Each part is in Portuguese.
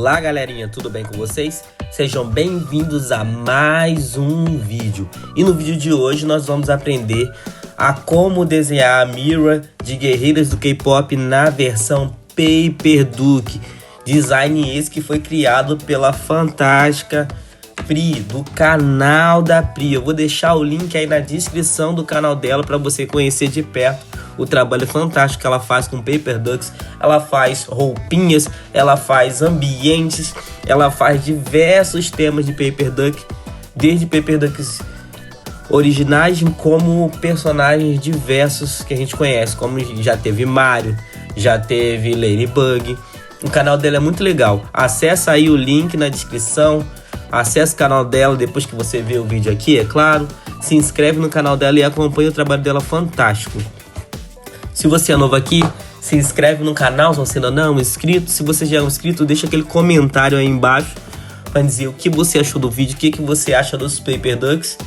Olá galerinha, tudo bem com vocês? Sejam bem-vindos a mais um vídeo. E no vídeo de hoje nós vamos aprender a como desenhar a Mira de guerreiras do K-pop na versão Paper Duck. Design esse que foi criado pela fantástica Pri, do canal da Pri. Eu vou deixar o link aí na descrição do canal dela para você conhecer de perto o trabalho fantástico que ela faz com Paper Ducks. Ela faz roupinhas, ela faz ambientes, ela faz diversos temas de Paper Duck, desde Paper Ducks originais como personagens diversos que a gente conhece, como já teve Mario, já teve Ladybug. O canal dela é muito legal. Acessa aí o link na descrição. Acesse o canal dela depois que você vê o vídeo aqui, é claro. Se inscreve no canal dela e acompanha o trabalho dela fantástico. Se você é novo aqui, se inscreve no canal se você ainda não é inscrito. Se você já é um inscrito, deixa aquele comentário aí embaixo para dizer o que você achou do vídeo, o que você acha dos Paper Ducks.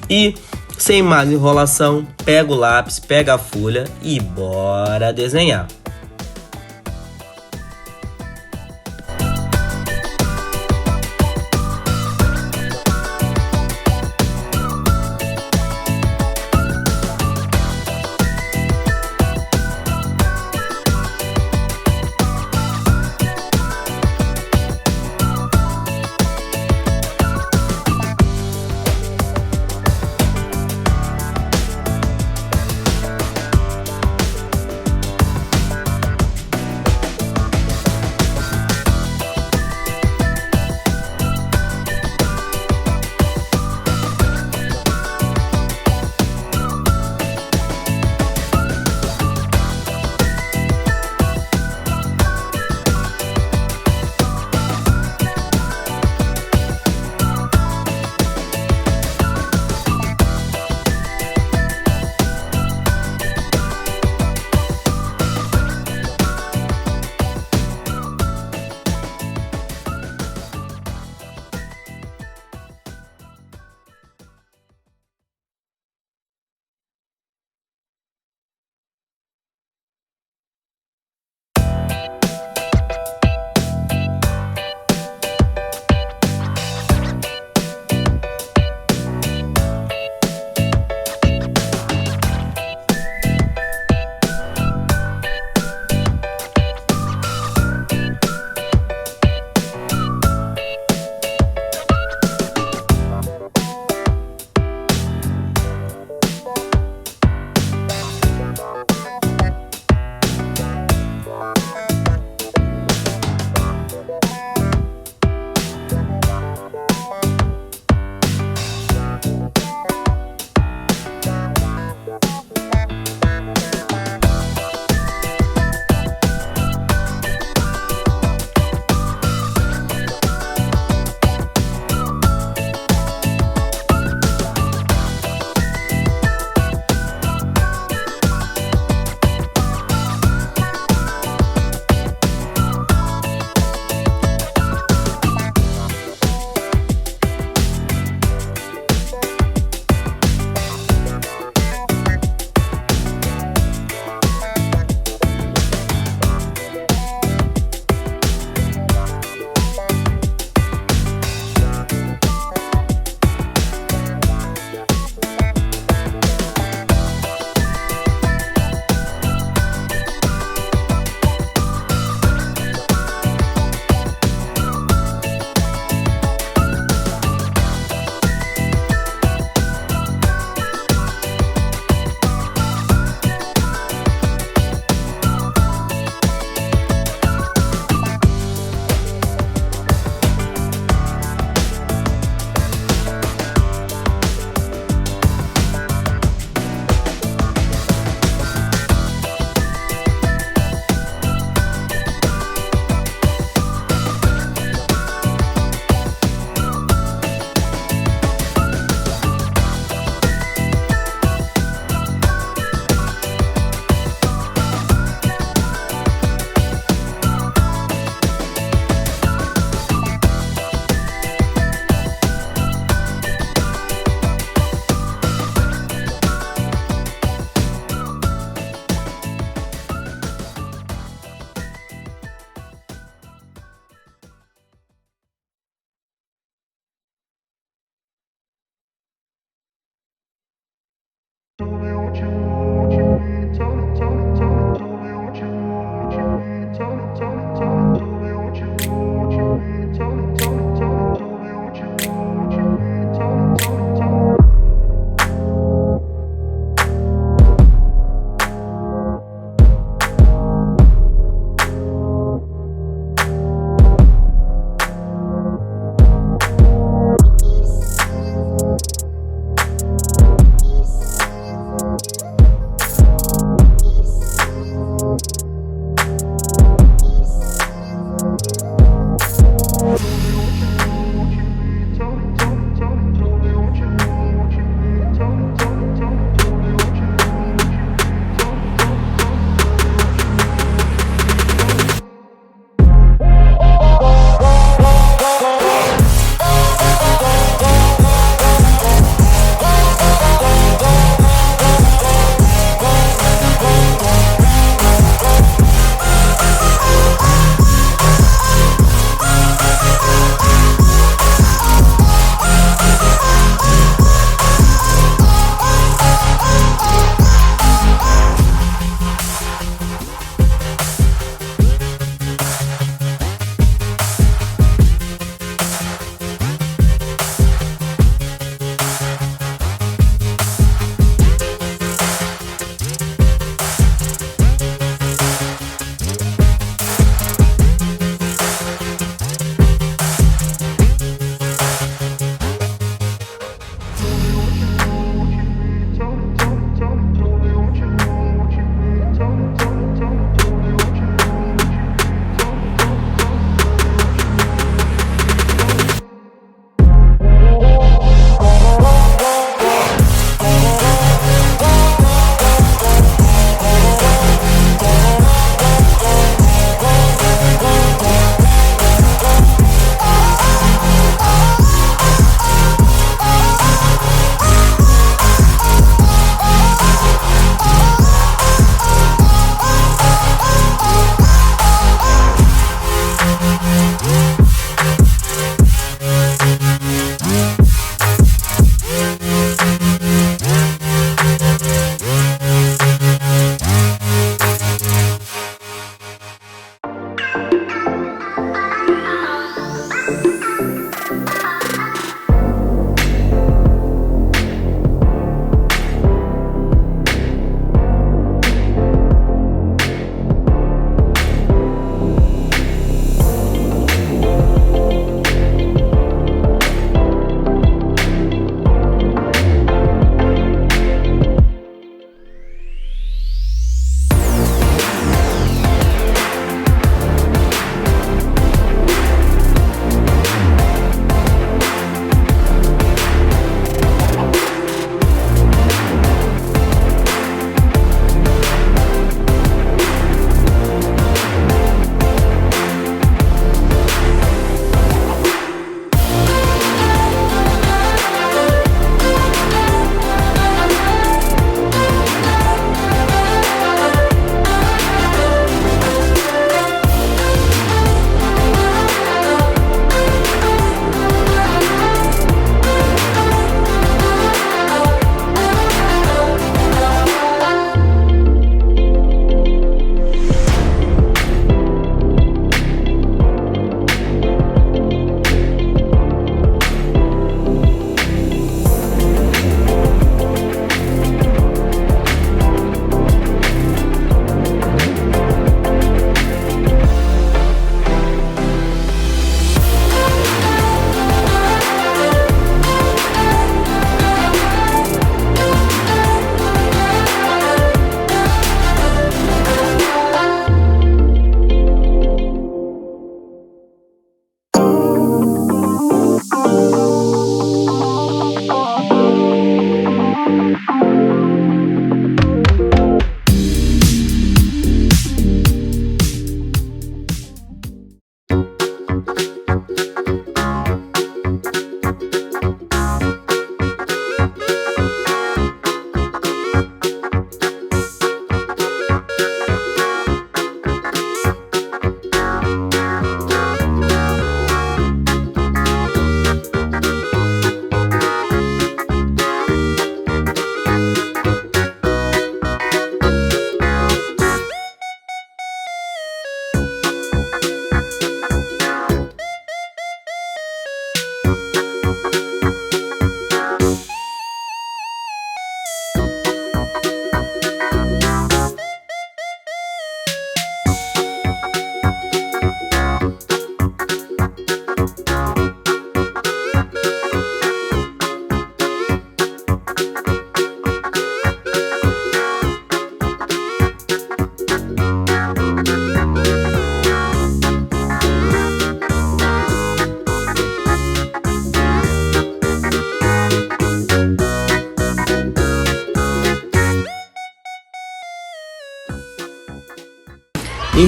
E sem mais enrolação, pega o lápis, pega a folha e bora desenhar.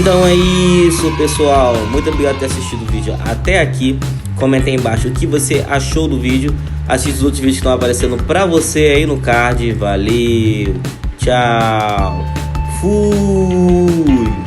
Então é isso, pessoal. Muito obrigado por ter assistido o vídeo até aqui. Comenta aí embaixo o que você achou do vídeo. Assista os outros vídeos que estão aparecendo pra você aí no card. Valeu, tchau, fui.